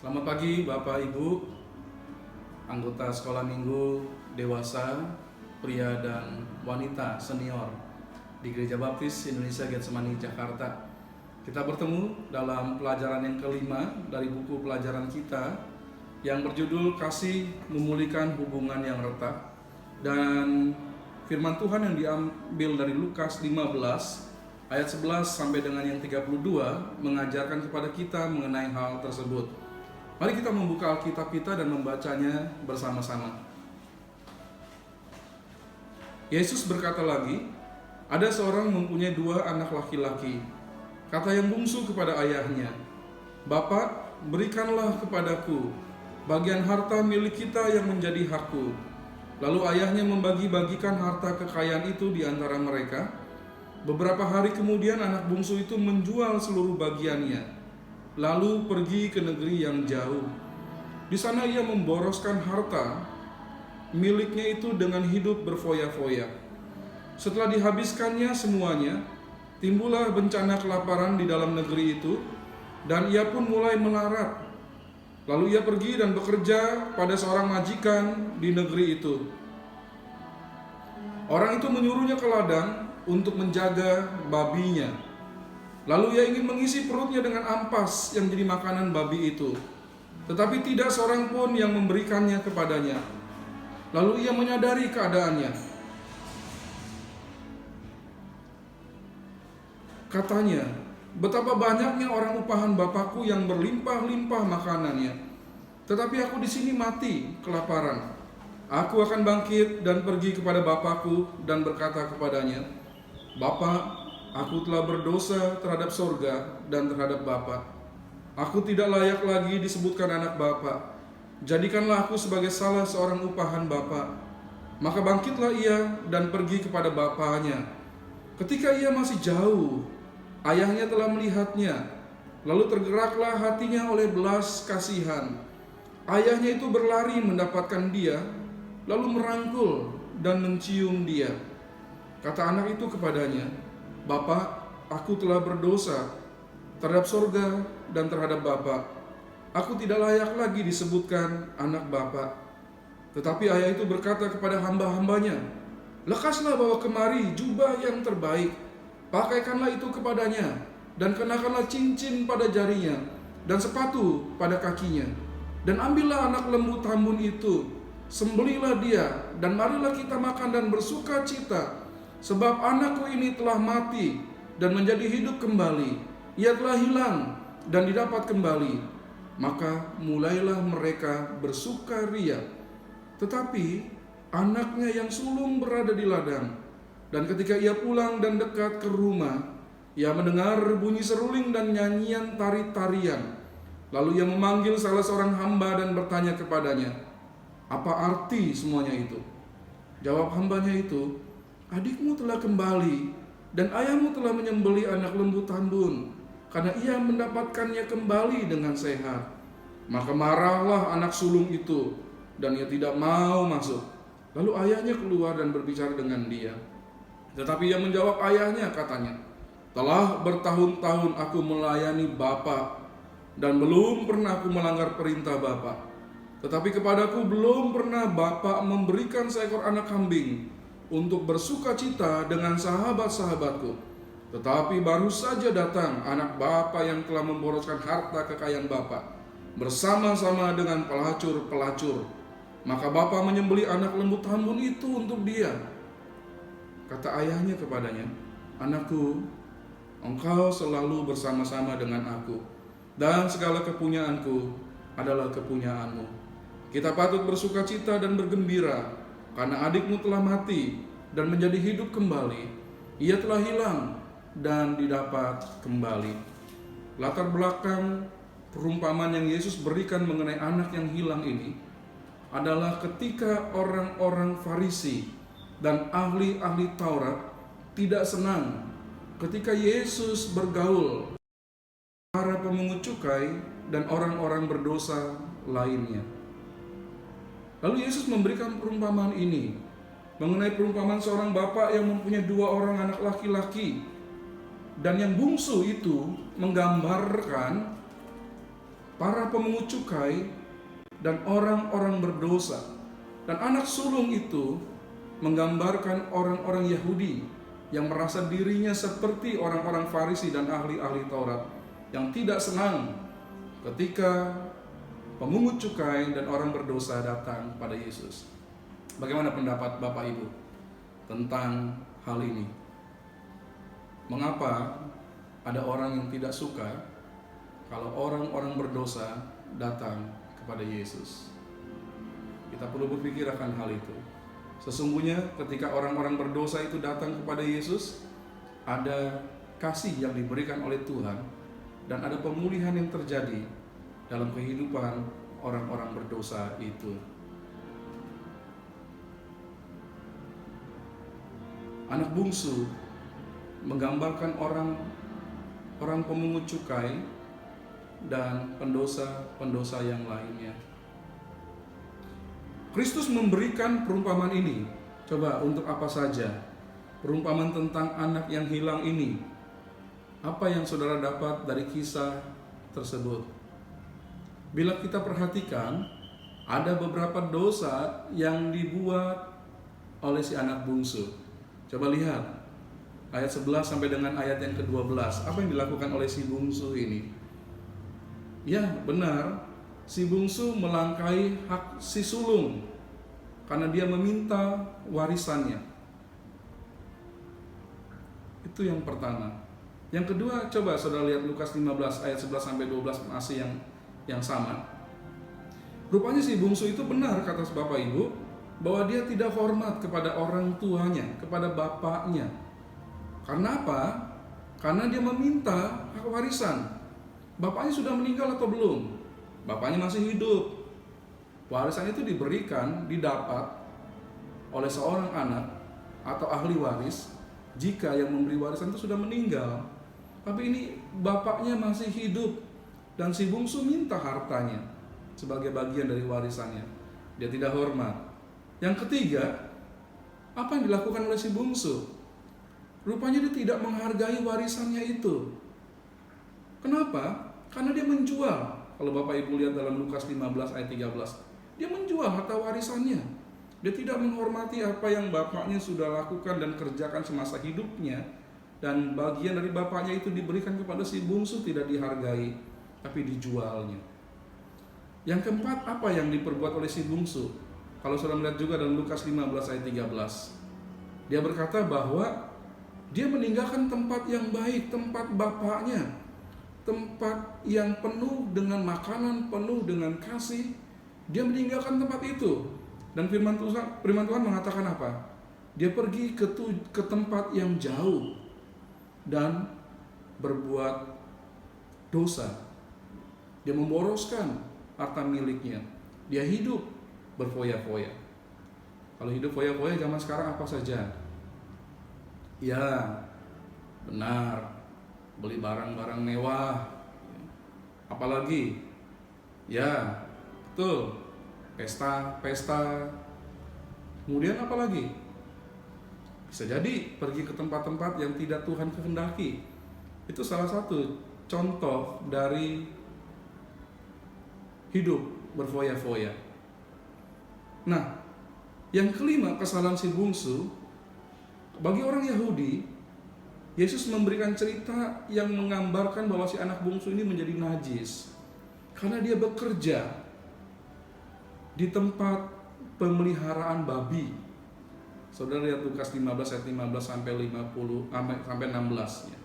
Selamat pagi Bapak Ibu, anggota sekolah minggu, dewasa, pria dan wanita senior di Gereja Baptis Indonesia Getsemani Jakarta. Kita bertemu dalam pelajaran yang kelima dari buku pelajaran kita yang berjudul Kasih Memulihkan Hubungan yang Retak, dan firman Tuhan yang diambil dari Lukas 15 ayat 11 sampai dengan yang 32 mengajarkan kepada kita mengenai hal tersebut. Mari kita membuka Alkitab kita dan membacanya bersama-sama. Yesus berkata lagi, ada seorang mempunyai 2 anak laki-laki. Kata yang bungsu kepada ayahnya, "Bapak, berikanlah kepadaku bagian harta milik kita yang menjadi hakku." Lalu ayahnya membagi-bagikan harta kekayaan itu di antara mereka. Beberapa hari kemudian anak bungsu itu menjual seluruh bagiannya, lalu pergi ke negeri yang jauh. Di sana ia memboroskan harta miliknya itu dengan hidup berfoya-foya. Setelah dihabiskannya semuanya, timbullah bencana kelaparan di dalam negeri itu, dan ia pun mulai melarat. Lalu ia pergi dan bekerja pada seorang majikan di negeri itu. Orang itu menyuruhnya ke ladang untuk menjaga babinya. Lalu ia ingin mengisi perutnya dengan ampas yang jadi makanan babi itu, tetapi tidak seorang pun yang memberikannya kepadanya. Lalu ia menyadari keadaannya. Katanya, "Betapa banyaknya orang upahan Bapakku yang berlimpah-limpah makanannya, tetapi aku di sini mati kelaparan. Aku akan bangkit dan pergi kepada Bapakku dan berkata kepadanya, Bapa, aku telah berdosa terhadap sorga dan terhadap Bapa. Aku tidak layak lagi disebutkan anak Bapa. Jadikanlah aku sebagai salah seorang upahan Bapa." Maka bangkitlah ia dan pergi kepada bapaknya. Ketika ia masih jauh, ayahnya telah melihatnya. Lalu tergeraklah hatinya oleh belas kasihan. Ayahnya itu berlari mendapatkan dia, lalu merangkul dan mencium dia. Kata anak itu kepadanya, "Bapak, aku telah berdosa terhadap sorga dan terhadap Bapak. Aku tidak layak lagi disebutkan anak Bapak." Tetapi ayah itu berkata kepada hamba-hambanya, "Lekaslah bawa kemari jubah yang terbaik, pakaikanlah itu kepadanya, dan kenakanlah cincin pada jarinya, dan sepatu pada kakinya. Dan ambillah anak lembu tambun itu, sembelihlah dia, dan marilah kita makan dan bersuka cita. Sebab anakku ini telah mati dan menjadi hidup kembali. Ia telah hilang dan didapat kembali." Maka mulailah mereka bersukaria. Tetapi anaknya yang sulung berada di ladang. Dan ketika ia pulang dan dekat ke rumah, ia mendengar bunyi seruling dan nyanyian tari-tarian. Lalu ia memanggil salah seorang hamba dan bertanya kepadanya, "Apa arti semuanya itu?" Jawab hambanya itu, "Adikmu telah kembali, dan ayahmu telah menyembelih anak lembu tambun, karena ia mendapatkannya kembali dengan sehat." Maka marahlah anak sulung itu, dan ia tidak mau masuk. Lalu ayahnya keluar dan berbicara dengan dia. Tetapi ia menjawab ayahnya, katanya, "Telah bertahun-tahun aku melayani Bapa, dan belum pernah aku melanggar perintah Bapa. Tetapi kepadaku belum pernah Bapa memberikan seekor anak kambing untuk bersuka cita dengan sahabat-sahabatku. Tetapi baru saja datang anak Bapa yang telah memboroskan harta kekayaan Bapa bersama-sama dengan pelacur-pelacur. Maka Bapa menyembelih anak lembu tambun itu untuk dia." Kata ayahnya kepadanya, "Anakku, engkau selalu bersama-sama dengan aku, dan segala kepunyaanku adalah kepunyaanmu. Kita patut bersuka cita dan bergembira, karena adikmu telah mati dan menjadi hidup kembali. Ia telah hilang dan didapat kembali." Latar belakang perumpamaan yang Yesus berikan mengenai anak yang hilang ini adalah ketika orang-orang Farisi dan ahli-ahli Taurat tidak senang ketika Yesus bergaul para pemungut cukai dan orang-orang berdosa lainnya. Lalu Yesus memberikan perumpamaan ini mengenai perumpamaan seorang bapak yang mempunyai 2 orang anak laki-laki. Dan yang bungsu itu menggambarkan para pemungut cukai, dan orang-orang berdosa. Dan anak sulung itu menggambarkan orang-orang Yahudi yang merasa dirinya seperti orang-orang Farisi dan ahli-ahli Taurat, yang tidak senang ketika pemungut cukai dan orang berdosa datang pada Yesus. Bagaimana pendapat Bapak Ibu tentang hal ini? Mengapa ada orang yang tidak suka kalau orang-orang berdosa datang kepada Yesus? Kita perlu berpikir akan hal itu. Sesungguhnya ketika orang-orang berdosa itu datang kepada Yesus, ada kasih yang diberikan oleh Tuhan dan ada pemulihan yang terjadi dalam kehidupan orang-orang berdosa itu. Anak bungsu menggambarkan orang pemungut cukai dan pendosa-pendosa yang lainnya. Kristus memberikan perumpamaan ini. Coba, untuk apa saja? Perumpamaan tentang anak yang hilang ini. Apa yang saudara dapat dari kisah tersebut? Bila kita perhatikan, ada beberapa dosa yang dibuat oleh si anak bungsu. Coba lihat ayat 11 sampai dengan ayat yang ke-12. Apa yang dilakukan oleh si bungsu ini? Ya, benar, si bungsu melangkahi hak si sulung karena dia meminta warisannya. Itu yang pertama. Yang kedua, coba saudara lihat Lukas 15 ayat 11 sampai 12, masih yang sama. Rupanya si bungsu itu benar, kata Bapak Ibu, bahwa dia tidak hormat kepada orang tuanya, kepada bapaknya. Karena apa? Karena dia meminta hak warisan. Bapaknya sudah meninggal atau belum? Bapaknya masih hidup. Warisan itu didapat oleh seorang anak atau ahli waris jika yang memberi warisan itu sudah meninggal. Tapi ini bapaknya masih hidup dan si bungsu minta hartanya sebagai bagian dari warisannya. Dia tidak hormat. Yang ketiga, apa yang dilakukan oleh si bungsu? Rupanya dia tidak menghargai warisannya itu. Kenapa? Karena dia menjual. Kalau Bapak Ibu lihat dalam Lukas 15 ayat 13, dia menjual harta warisannya. Dia tidak menghormati apa yang bapaknya sudah lakukan dan kerjakan semasa hidupnya. Dan bagian dari bapaknya itu diberikan kepada si bungsu, tidak dihargai, tapi dijualnya. Yang keempat, apa yang diperbuat oleh si bungsu? Kalau saudara melihat juga dalam Lukas 15 ayat 13, dia berkata bahwa dia meninggalkan tempat yang baik, tempat bapaknya, tempat yang penuh dengan makanan, penuh dengan kasih. Dia meninggalkan tempat itu. Dan firman Tuhan mengatakan apa? Dia pergi ke tempat yang jauh dan berbuat dosa. Dia memboroskan harta miliknya. Dia hidup berfoya-foya. Kalau hidup foya-foya zaman sekarang apa saja? Ya, benar, beli barang-barang mewah. Apalagi? Ya, betul, pesta. Kemudian apa lagi? Bisa jadi pergi ke tempat-tempat yang tidak Tuhan kehendaki. Itu salah satu contoh dari hidup berfoya-foya. Nah, yang kelima, kesalahan si bungsu. Bagi orang Yahudi, Yesus memberikan cerita yang menggambarkan bahwa si anak bungsu ini menjadi najis karena dia bekerja di tempat pemeliharaan babi. Saudara lihat Lukas 15 ayat 15 sampai 50 sampai 16 ya.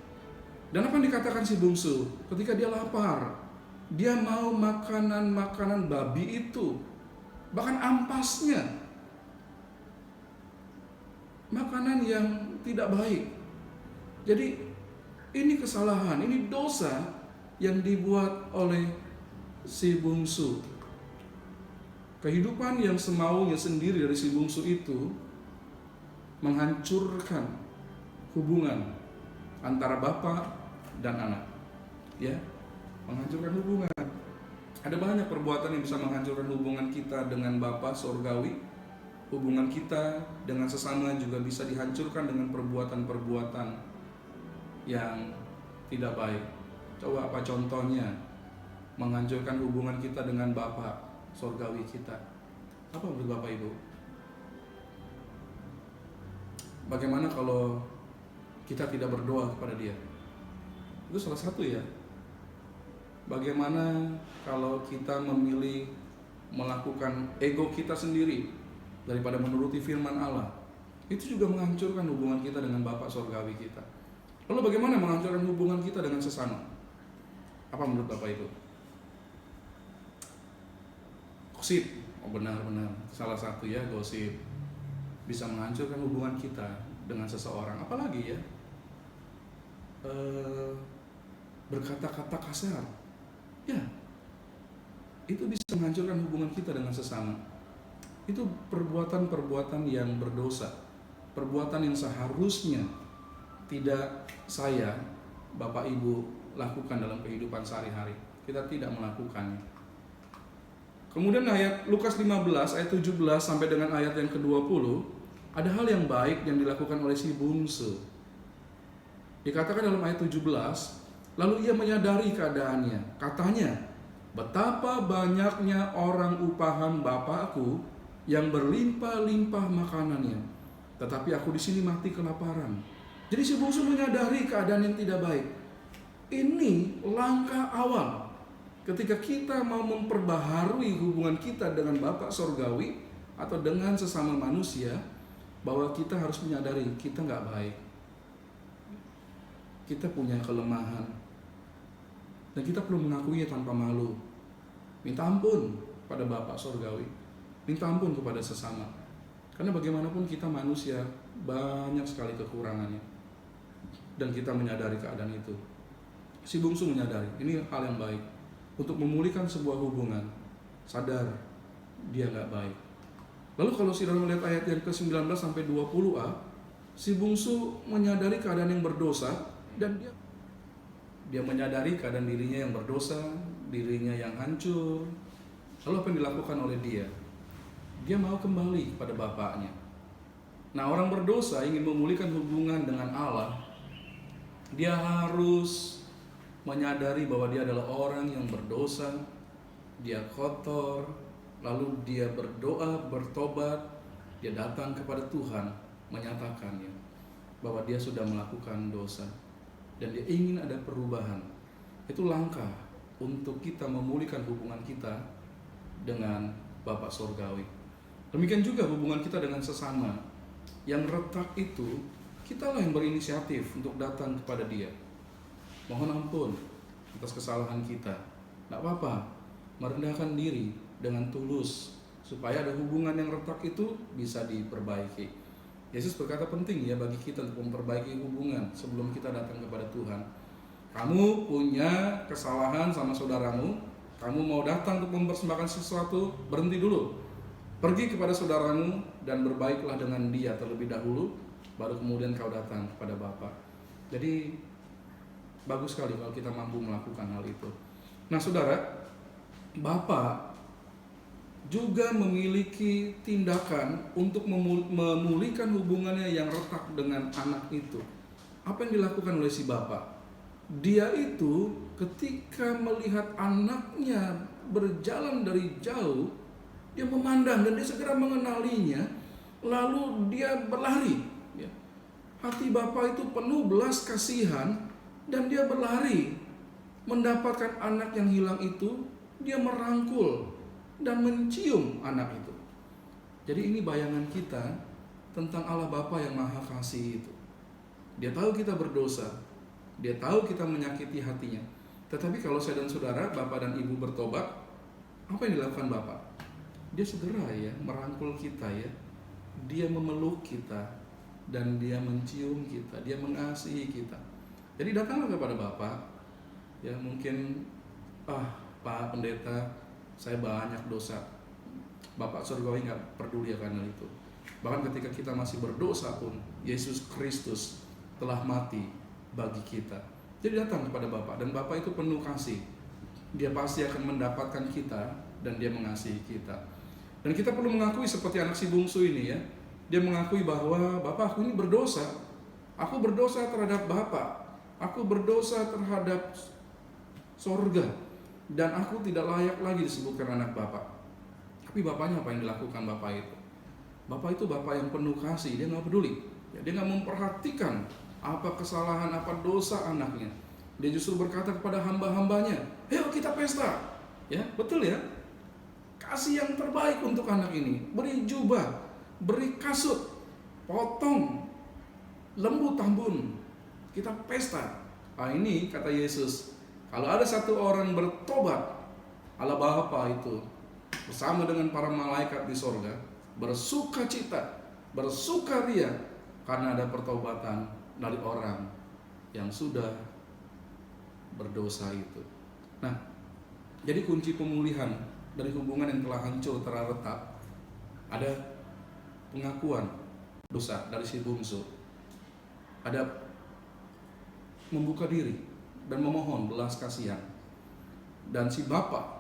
Dan apa yang dikatakan si bungsu? Ketika dia lapar, dia mau makanan babi itu, bahkan ampasnya, makanan yang tidak baik. Jadi ini kesalahan, ini dosa yang dibuat oleh si bungsu. Kehidupan yang semaunya sendiri dari si bungsu itu menghancurkan hubungan antara bapak dan anak. Ya, menghancurkan hubungan. Ada banyak perbuatan yang bisa menghancurkan hubungan kita dengan Bapa Sorgawi. Hubungan kita dengan sesama juga bisa dihancurkan dengan perbuatan-perbuatan yang tidak baik. Coba apa contohnya? menghancurkan hubungan kita dengan Bapa Sorgawi kita. Apa menurut Bapak Ibu? Bagaimana kalau kita tidak berdoa kepada Dia? Itu salah satu ya. Bagaimana kalau kita memilih melakukan ego kita sendiri daripada menuruti firman Allah? Itu juga menghancurkan hubungan kita dengan Bapa Sorgawi kita. Lalu bagaimana menghancurkan hubungan kita dengan sesama? Apa menurut Bapak Ibu? Gosip. Oh, benar-benar salah satu ya, gosip bisa menghancurkan hubungan kita dengan seseorang. Apalagi ya, berkata-kata kasar, ya itu bisa menghancurkan hubungan kita dengan sesama. Itu perbuatan-perbuatan yang berdosa, perbuatan yang seharusnya tidak saya, Bapak Ibu, lakukan dalam kehidupan sehari-hari. Kita tidak melakukannya. Kemudian ayat Lukas 15 ayat 17 sampai dengan ayat yang ke-20, ada hal yang baik yang dilakukan oleh si bungsu. Dikatakan dalam ayat 17, lalu ia menyadari keadaannya. Katanya, betapa banyaknya orang upahan Bapakku yang berlimpah-limpah makanannya, tetapi aku di sini mati kelaparan. Jadi si bungsu menyadari keadaan yang tidak baik. Ini langkah awal ketika kita mau memperbaharui hubungan kita dengan Bapa Sorgawi atau dengan sesama manusia, bahwa kita harus menyadari kita nggak baik. Kita punya kelemahan dan kita perlu mengakuinya tanpa malu. Minta ampun pada Bapa Sorgawi, minta ampun kepada sesama. Karena bagaimanapun kita manusia, banyak sekali kekurangannya, dan kita menyadari keadaan itu. Si bungsu menyadari ini hal yang baik untuk memulihkan sebuah hubungan. Sadar dia nggak baik. Lalu kalau saudara melihat ayat yang ke-19 sampai 20a, si bungsu menyadari keadaan yang berdosa, dan dia menyadari keadaan dirinya yang berdosa, dirinya yang hancur. Lalu apa yang dilakukan oleh dia? Dia mau kembali kepada bapaknya. Nah, orang berdosa ingin memulihkan hubungan dengan Allah, dia harus menyadari bahwa dia adalah orang yang berdosa, dia kotor, lalu dia berdoa, bertobat, dia datang kepada Tuhan, menyatakannya bahwa dia sudah melakukan dosa dan dia ingin ada perubahan. Itu langkah untuk kita memulihkan hubungan kita dengan Bapa Sorgawi. Demikian juga hubungan kita dengan sesama yang retak itu, kitalah yang berinisiatif untuk datang kepada dia. Mohon ampun atas kesalahan kita. Tidak apa-apa, merendahkan diri dengan tulus supaya ada hubungan yang retak itu bisa diperbaiki. Yesus berkata penting ya bagi kita untuk memperbaiki hubungan sebelum kita datang kepada Tuhan. Kamu punya kesalahan sama saudaramu, kamu mau datang untuk mempersembahkan sesuatu, berhenti dulu. Pergi kepada saudaramu dan berbaiklah dengan dia terlebih dahulu, baru kemudian kau datang kepada Bapa. Jadi bagus sekali kalau kita mampu melakukan hal itu. Nah saudara, Bapa juga memiliki tindakan untuk memulihkan hubungannya yang retak dengan anak itu. Apa yang dilakukan oleh si Bapa? Dia itu ketika melihat anaknya berjalan dari jauh, dia memandang dan dia segera mengenalinya, lalu dia berlari. Hati Bapa itu penuh belas kasihan dan dia berlari mendapatkan anak yang hilang itu. Dia merangkul dan mencium anak itu. Jadi ini bayangan kita tentang Allah Bapa yang Maha Kasih itu. Dia tahu kita berdosa, dia tahu kita menyakiti hatinya. Tetapi kalau saya dan saudara, Bapak dan Ibu bertobat, apa yang dilakukan Bapak? Dia segera ya merangkul kita ya. Dia memeluk kita dan dia mencium kita, dia mengasihi kita. Jadi datanglah kepada Bapak. Ya mungkin Pak Pendeta, saya banyak dosa. Bapak Surgawi nggak peduli akan hal itu. Bahkan ketika kita masih berdosa pun, Yesus Kristus telah mati bagi kita. Jadi datang kepada Bapak, dan Bapak itu penuh kasih. Dia pasti akan mendapatkan kita dan dia mengasihi kita. Dan kita perlu mengakui seperti anak si bungsu ini ya. Dia mengakui bahwa Bapak, aku ini berdosa. Aku berdosa terhadap Bapak. Aku berdosa terhadap sorga. dan aku tidak layak lagi disebutkan anak bapak. Tapi bapaknya apa yang dilakukan bapak itu? Bapak itu bapak yang penuh kasih, dia nggak peduli. Ya, dia nggak memperhatikan apa kesalahan, apa dosa anaknya. Dia justru berkata kepada hamba-hambanya, "Ayo kita pesta." Ya, betul ya. Kasih yang terbaik untuk anak ini. Beri jubah, beri kasut, potong lembu tambun. Kita pesta. Ini kata Yesus, kalau ada satu orang bertobat, Allah Bapa itu bersama dengan para malaikat di sorga bersuka cita, bersukaria karena ada pertobatan dari orang yang sudah berdosa itu. Nah, jadi kunci pemulihan dari hubungan yang telah hancur, telah retak, ada pengakuan dosa dari si bungsu, ada membuka diri dan memohon belas kasihan, dan si bapak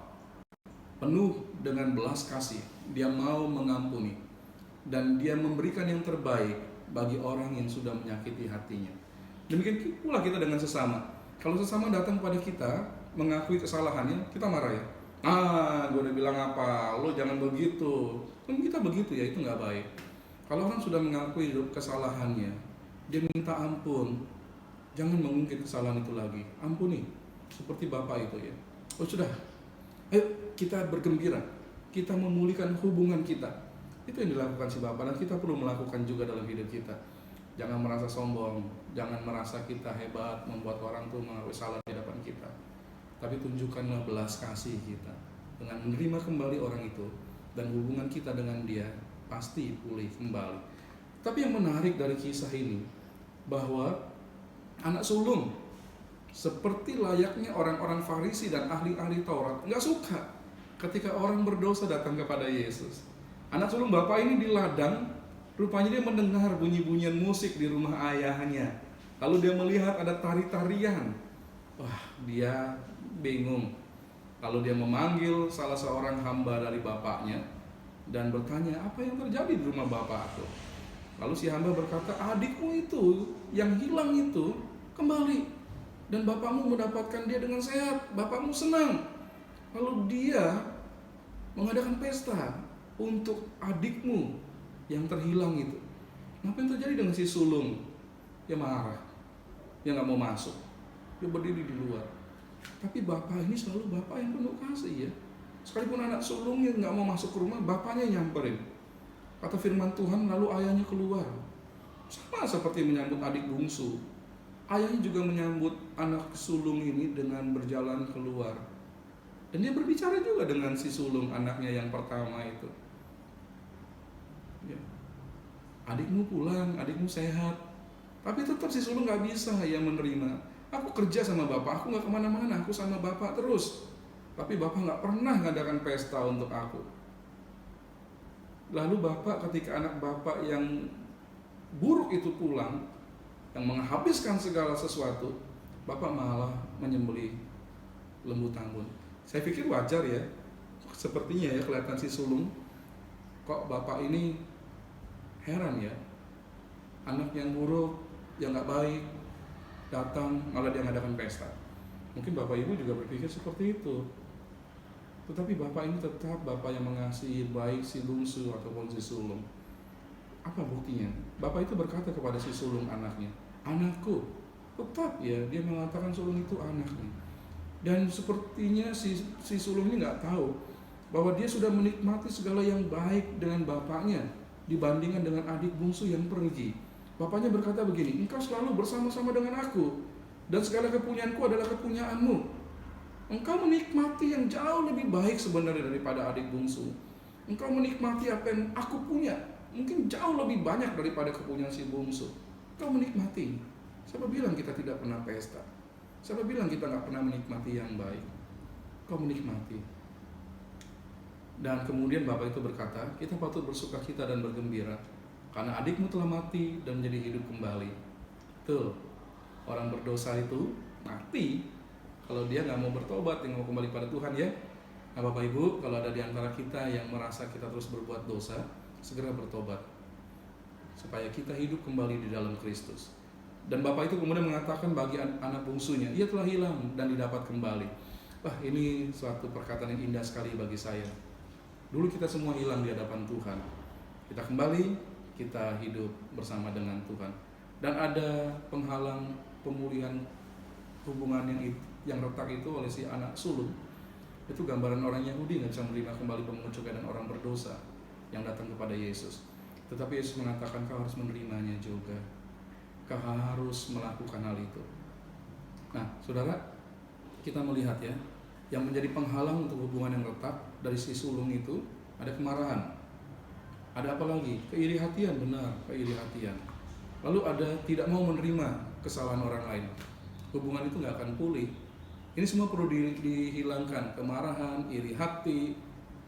penuh dengan belas kasih, dia mau mengampuni dan dia memberikan yang terbaik bagi orang yang sudah menyakiti hatinya. Demikian pula kita dengan sesama. Kalau sesama datang pada kita mengakui kesalahannya, kita marah ya. Gue udah bilang apa, lo jangan begitu. Kan kita begitu ya, itu nggak baik. Kalau orang sudah mengakui kesalahannya, dia minta ampun, jangan mengungkit kesalahan itu lagi. Ampuni, seperti bapak itu ya. Oh sudah, ayo kita bergembira, kita memulihkan hubungan kita. Itu yang dilakukan si bapak, dan kita perlu melakukan juga dalam hidup kita. Jangan merasa sombong, jangan merasa kita hebat membuat orang tuh mengakui salah di hadapan kita. Tapi tunjukkanlah belas kasih kita dengan menerima kembali orang itu, dan hubungan kita dengan dia pasti pulih kembali. Tapi yang menarik dari kisah ini, bahwa anak sulung seperti layaknya orang-orang Farisi dan ahli-ahli Taurat nggak suka ketika orang berdosa datang kepada Yesus. Anak sulung bapak ini di ladang, rupanya dia mendengar bunyi-bunyian musik di rumah ayahnya. Lalu dia melihat ada tari-tarian. Wah, dia bingung. Lalu dia memanggil salah seorang hamba dari bapaknya dan bertanya, apa yang terjadi di rumah bapakku? Lalu si hamba berkata, adikmu itu yang hilang itu kembali, dan bapakmu mendapatkan dia dengan sehat, bapakmu senang. Lalu dia mengadakan pesta untuk adikmu yang terhilang itu. Apa yang terjadi dengan si sulung? Dia marah, dia nggak mau masuk, dia berdiri di luar. Tapi bapak ini selalu bapak yang penuh kasih ya. Sekalipun anak sulungnya nggak mau masuk ke rumah, bapaknya nyamperin. Kata firman Tuhan, lalu ayahnya keluar. Sama seperti menyambut adik bungsu, ayahnya juga menyambut anak sulung ini dengan berjalan keluar. Dan dia berbicara juga dengan si sulung anaknya yang pertama itu. Ya. Adikmu pulang, adikmu sehat. Tapi tetap si sulung gak bisa ya menerima. Aku kerja sama bapak, aku gak kemana-mana, aku sama bapak terus. Tapi bapak gak pernah ngadakan pesta untuk aku. Lalu bapak, ketika anak bapak yang buruk itu pulang, yang menghabiskan segala sesuatu, bapak malah menyembelih lembu tambun. Saya pikir wajar ya, sepertinya ya kelihatan si sulung, kok bapak ini heran ya, anak yang buruk, yang gak baik datang malah dia ngadakan pesta. Mungkin bapak ibu juga berpikir seperti itu. Tetapi bapak ini tetap bapak yang mengasihi, baik si bungsu ataupun si sulung. Apa buktinya? Bapak itu berkata kepada si sulung anaknya, anakku. Tetap ya, dia mengatakan sulung itu anaknya. Dan sepertinya si sulung ini gak tahu bahwa dia sudah menikmati segala yang baik dengan bapaknya dibandingkan dengan adik bungsu yang pergi. Bapaknya berkata begini, engkau selalu bersama-sama dengan aku, dan segala kepunyaanku adalah kepunyaanmu. Engkau menikmati yang jauh lebih baik sebenarnya daripada adik bungsu. Engkau menikmati apa yang aku punya, mungkin jauh lebih banyak daripada kepunyaan si bungsu. Engkau menikmati. Siapa bilang kita tidak pernah pesta? Siapa bilang kita gak pernah menikmati yang baik? Engkau menikmati. Dan kemudian bapak itu berkata, kita patut bersukacita dan bergembira, karena adikmu telah mati dan menjadi hidup kembali. Betul, orang berdosa itu mati kalau dia nggak mau bertobat, yang mau kembali pada Tuhan ya. Nah Bapak Ibu, kalau ada di antara kita yang merasa kita terus berbuat dosa, segera bertobat supaya kita hidup kembali di dalam Kristus. Dan Bapak itu kemudian mengatakan bagi anak bungsunya, ia telah hilang dan didapat kembali. Wah, ini suatu perkataan yang indah sekali bagi saya. Dulu kita semua hilang di hadapan Tuhan. Kita kembali, kita hidup bersama dengan Tuhan. Dan ada penghalang pemulihan hubungan yang retak itu oleh si anak sulung. Itu gambaran orang Yahudi nggak bisa menerima kembali pemungut cukai dan orang berdosa yang datang kepada Yesus. Tetapi Yesus mengatakan kau harus menerimanya juga. Kau harus melakukan hal itu. Nah, saudara, kita melihat ya, yang menjadi penghalang untuk hubungan yang retak dari si sulung itu ada kemarahan. Ada apa lagi? Keiri hatian, benar, keiri hatian. Lalu ada tidak mau menerima kesalahan orang lain. Hubungan itu nggak akan pulih. Ini semua perlu dihilangkan. Kemarahan, iri hati,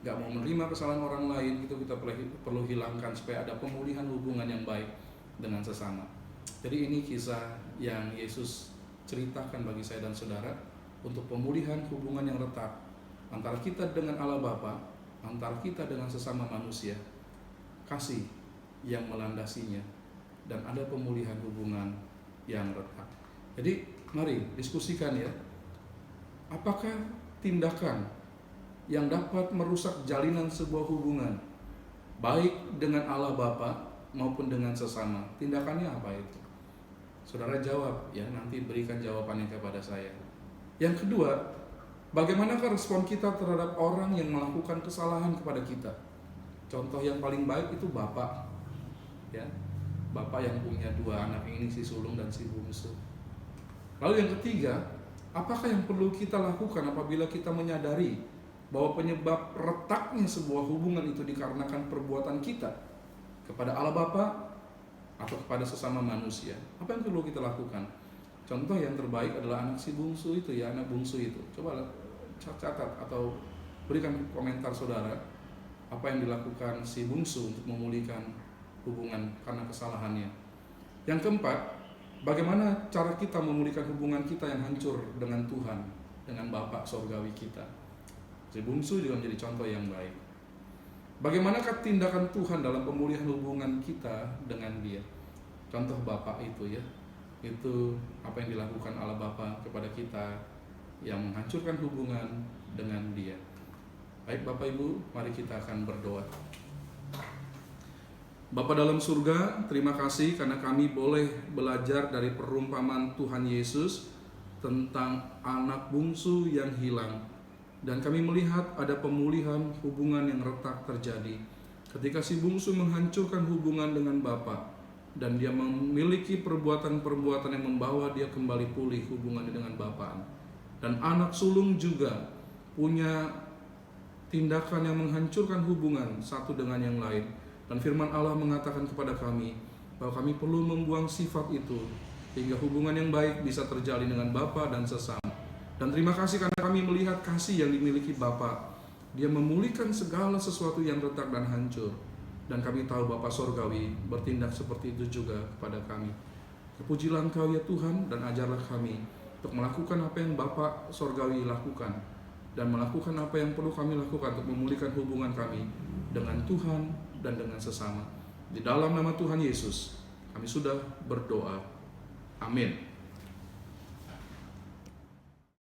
nggak mau menerima kesalahan orang lain, itu kita perlu hilangkan supaya ada pemulihan hubungan yang baik dengan sesama. Jadi ini kisah yang Yesus ceritakan bagi saya dan saudara untuk pemulihan hubungan yang retak antara kita dengan Allah Bapa, antara kita dengan sesama manusia. Kasih yang melandasinya dan ada pemulihan hubungan yang retak. Jadi mari diskusikan ya, apakah tindakan yang dapat merusak jalinan sebuah hubungan baik dengan Allah Bapa maupun dengan sesama? Tindakannya apa itu? Saudara jawab ya, nanti berikan jawabannya kepada saya. Yang kedua, bagaimanakah respon kita terhadap orang yang melakukan kesalahan kepada kita? Contoh yang paling baik itu bapak, ya, bapak yang punya dua anak ini, si sulung dan si bungsu. Lalu yang ketiga, apakah yang perlu kita lakukan apabila kita menyadari bahwa penyebab retaknya sebuah hubungan itu dikarenakan perbuatan kita kepada Allah Bapa atau kepada sesama manusia? Apa yang perlu kita lakukan? Contoh yang terbaik adalah anak si bungsu itu ya, anak bungsu itu. Coba catat atau berikan komentar saudara, apa yang dilakukan si bungsu untuk memulihkan hubungan karena kesalahannya. Yang keempat, bagaimana cara kita memulihkan hubungan kita yang hancur dengan Tuhan, dengan Bapa Sorgawi kita. Si bungsu juga menjadi contoh yang baik. Bagaimanakah tindakan Tuhan dalam pemulihan hubungan kita dengan Dia? Contoh Bapa itu ya, itu apa yang dilakukan Allah Bapa kepada kita yang menghancurkan hubungan dengan Dia. Baik Bapak Ibu, mari kita akan berdoa. Bapa dalam surga, terima kasih karena kami boleh belajar dari perumpamaan Tuhan Yesus tentang anak bungsu yang hilang. Dan kami melihat ada pemulihan hubungan yang retak terjadi ketika si bungsu menghancurkan hubungan dengan Bapa, dan dia memiliki perbuatan-perbuatan yang membawa dia kembali pulih hubungannya dengan Bapa. Dan anak sulung juga punya tindakan yang menghancurkan hubungan satu dengan yang lain. Dan firman Allah mengatakan kepada kami bahwa kami perlu membuang sifat itu hingga hubungan yang baik bisa terjalin dengan Bapa dan sesama. Dan terima kasih karena kami melihat kasih yang dimiliki Bapa. Dia memulihkan segala sesuatu yang retak dan hancur. Dan kami tahu Bapa Sorgawi bertindak seperti itu juga kepada kami. Terpujilah Engkau ya Tuhan, dan ajarlah kami untuk melakukan apa yang Bapa Sorgawi lakukan, dan melakukan apa yang perlu kami lakukan untuk memulihkan hubungan kami dengan Tuhan dan dengan sesama. Di dalam nama Tuhan Yesus kami sudah berdoa. Amin.